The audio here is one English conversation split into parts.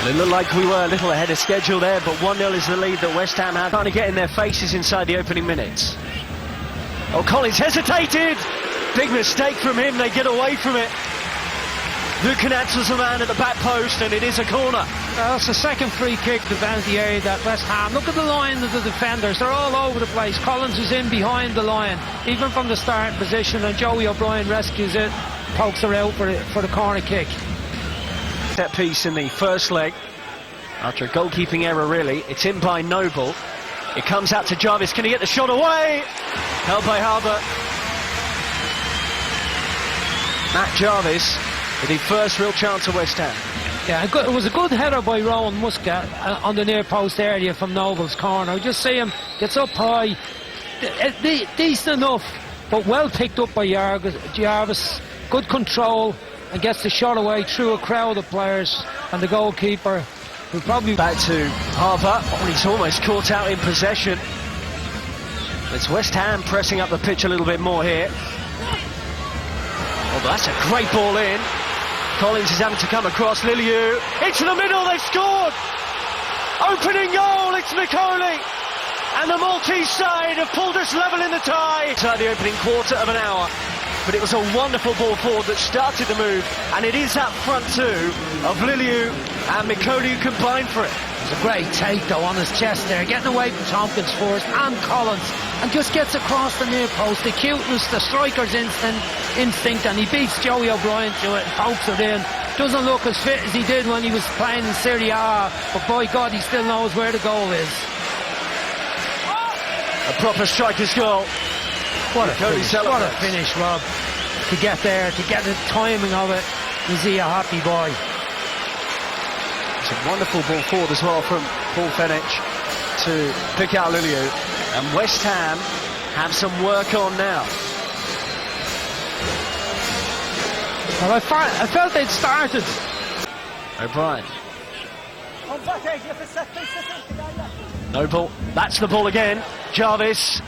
It looked like we were a little ahead of schedule there, but 1-0 is the lead that West Ham had. Trying to get in their faces inside the opening minutes. Oh, Collins hesitated! Big mistake from him, they get away from it. Lukanats was the man at the back post, and it is a corner. Well, it's the second free kick to the penalty area that West Ham. Look at the line of the defenders, they're all over the place. Collins is in behind the line, even from the starting position, and Joey O'Brien rescues it, pokes her out for the corner kick. Set piece in the first leg, after a goalkeeping error really. It's in by Noble. It comes out to Jarvis, can he get the shot away? Held by Harbour. Matt Jarvis with the first real chance of West Ham. Yeah, it was a good header by Rowan Muscat on the near post area from Noble's corner. Just see him, gets up high, decent enough, but well picked up by Jarvis. Good control, and gets the shot away through a crowd of players, and the goalkeeper will probably... Back to Harbour. Oh, he's almost caught out in possession. It's West Ham pressing up the pitch a little bit more here. Oh, that's a great ball in. Collins is having to come across. Liliu into the middle, they've scored! Opening goal, it's Micoli! And the Maltese side have pulled us level in the tie. Inside the opening quarter of an hour. But it was a wonderful ball forward that started the move, and it is that front two of Liliu and Micoli who combined for it. It was a great take though on his chest there, getting away from Tompkins first and Collins, and just gets across the near post. The cuteness, the striker's instinct, and he beats Joey O'Brien to it and pokes it in. Doesn't look as fit as he did when he was playing in Serie A, but by God, he still knows where the goal is. A proper striker's goal. What a finish, Rob. To get there, to get the timing of it, is he a happy boy? It's a wonderful ball forward as well from Paul Fenech to pick out Liliu. And West Ham have some work on now. Well, I felt they'd started. O'Brien. Noble, that's the ball again. Jarvis,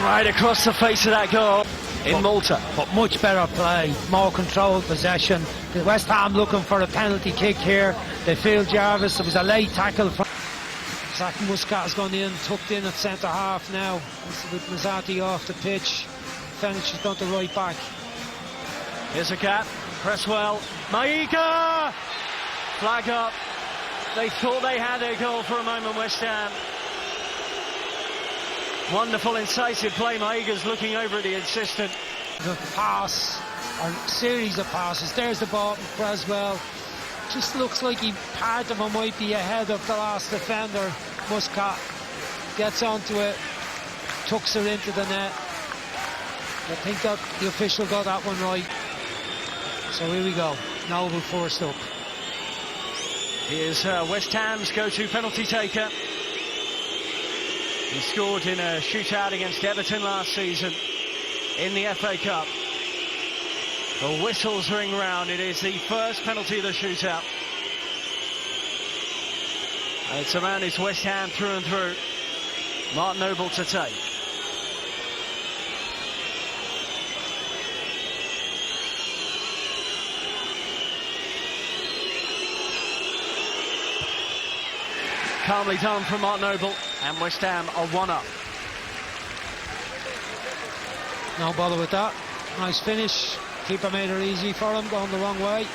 right across the face of that goal in Malta. But much better play, more controlled possession. The West Ham looking for a penalty kick here. They feel Jarvis, it was a late tackle from... Zach Muscat has gone in, tucked in at centre half now. With Mazzati off the pitch. Fenech has gone to right back. Here's a gap, press well. Maiga! Flag up. They thought they had their goal for a moment, West Ham. Wonderful incisive play. Maiga's looking over at the assistant. The pass, or series of passes. There's the ball from Creswell. Just looks like part of him might be ahead of the last defender. Muscat gets onto it, tucks her into the net. I think that the official got that one right. So here we go. Noble first up. Here's West Ham's go-to penalty taker. He scored in a shootout against Everton last season in the FA Cup. The whistles ring round. It is the first penalty of the shootout. It's around his West Ham through and through. Martin Noble to take. Calmly done from Martin Noble, and West Ham are 1-up. No bother with that. Nice finish. Keeper made it easy for him, going the wrong way.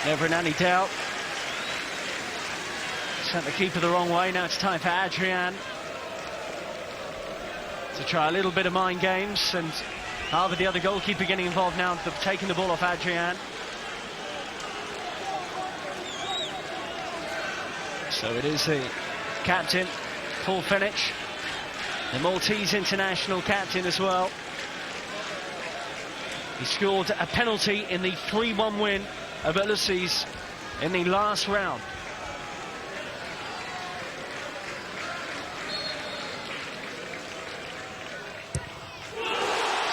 Never in any doubt. Sent the keeper the wrong way. Now it's time for Adrian to try a little bit of mind games, and Harbour, the other goalkeeper, getting involved now, taking the ball off Adrian. So it is the captain, Paul Fenech, the Maltese international captain as well. He scored a penalty in the 3-1 win of Ulysses in the last round.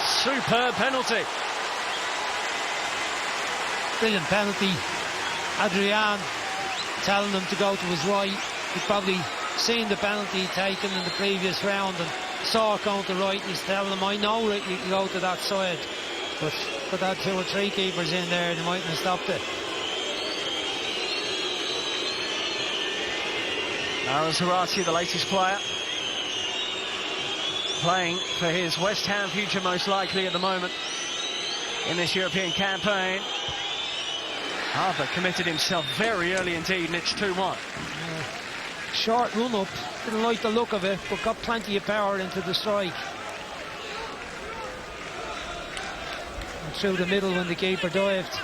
Superb penalty. Brilliant penalty. Adrian telling him to go to his right. He'd probably seen the penalty taken in the previous round and saw it going to right, and he's telling him, I know that you can go to that side. But could have had 2 or 3 keepers in there and they mightn't have stopped it. Aaron Zarate, the latest player, playing for his West Ham future most likely at the moment in this European campaign. Harbour committed himself very early indeed, and it's 2-1. Short run up, didn't like the look of it, but got plenty of power into the strike. And through the middle when the keeper dived.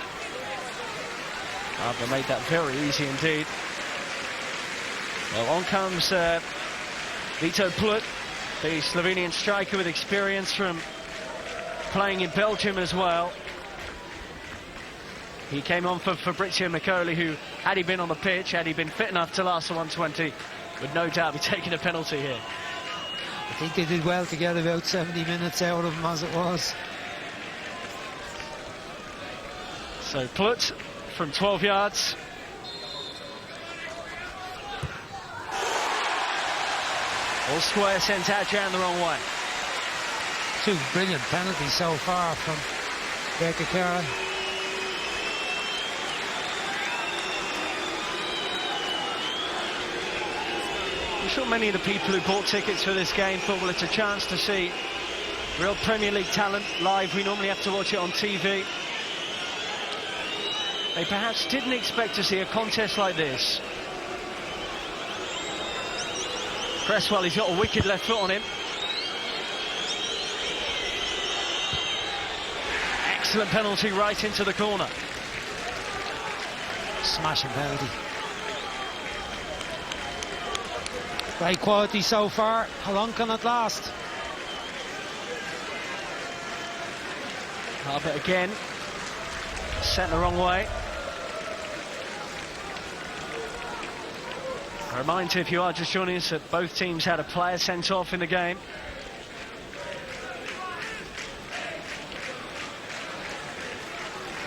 Harbour made that very easy indeed. Well, on comes Vito Plut, the Slovenian striker with experience from playing in Belgium as well. He came on for Fabrizio Macaulay, who, had he been on the pitch, had he been fit enough to last the 120, would no doubt be taking a penalty here. I think they did well to get about 70 minutes out of him as it was. So Plut from 12 yards. All square, sent out Jan the wrong way. 2 brilliant penalties so far from Birkirkara. I'm sure many of the people who bought tickets for this game thought, well, it's a chance to see real Premier League talent live. We normally have to watch it on TV. They perhaps didn't expect to see a contest like this. Cresswell, he's got a wicked left foot on him. Excellent penalty right into the corner. Smashing penalty. Great quality so far. How long can it last? Harbour again. Sent the wrong way. A reminder, if you are just joining us, that both teams had a player sent off in the game.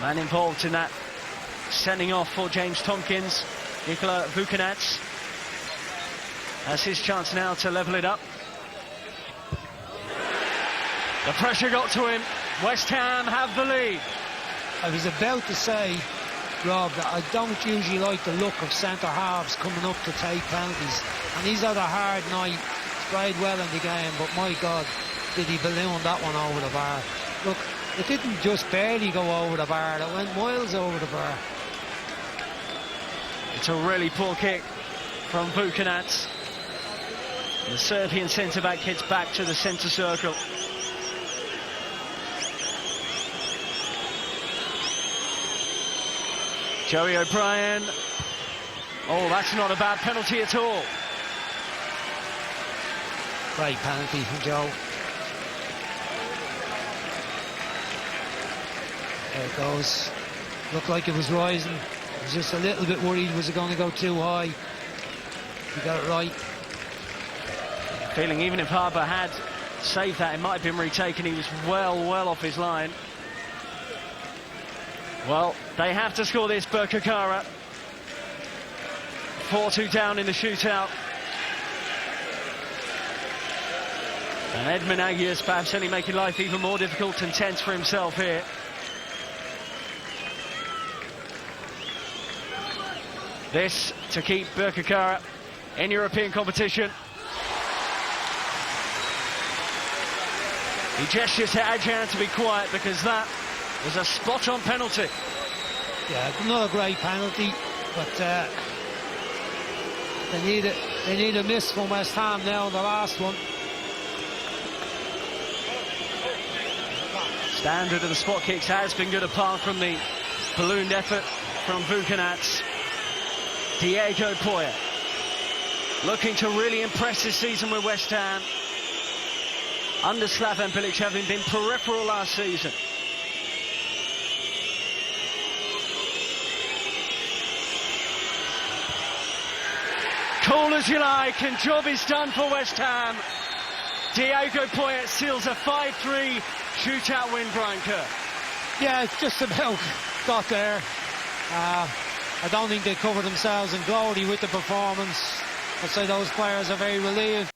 Man involved in that sending off for James Tompkins, Nikola Vukanats, has his chance now to level it up. The pressure got to him. West Ham have the lead. I was about to say, Rob, that I don't usually like the look of centre-halves coming up to take penalties. And he's had a hard night. He's played well in the game, but my God, did he balloon that one over the bar. Look, it didn't just barely go over the bar, it went miles over the bar. It's a really poor kick from Vukanats. The Serbian centre-back hits back to the centre circle. Joey O'Brien. Oh, that's not a bad penalty at all. Great penalty from Joe. There it goes. Looked like it was rising. I was just a little bit worried, was it going to go too high? He got it right. Feeling even if Harbour had saved that, it might have been retaken. He was well off his line. Well, they have to score this, Birkirkara. 4-2 down in the shootout. And Edmund Agius perhaps only making life even more difficult and tense for himself here. This to keep Birkirkara in European competition. He gestures to Adjan to be quiet because that was a spot-on penalty. Yeah, not a great penalty, but they need a miss from West Ham now in the last one. Standard of the spot kicks has been good apart from the ballooned effort from Vukanats. Diego Poya looking to really impress this season with West Ham. Under Slaven Bilic, having been peripheral last season. Cool as you like, and job is done for West Ham. Diego Poyet seals a 5-3 shootout win, Brian Kerr. Yeah, it's just about got there. I don't think they covered themselves in glory with the performance. I'd say those players are very relieved.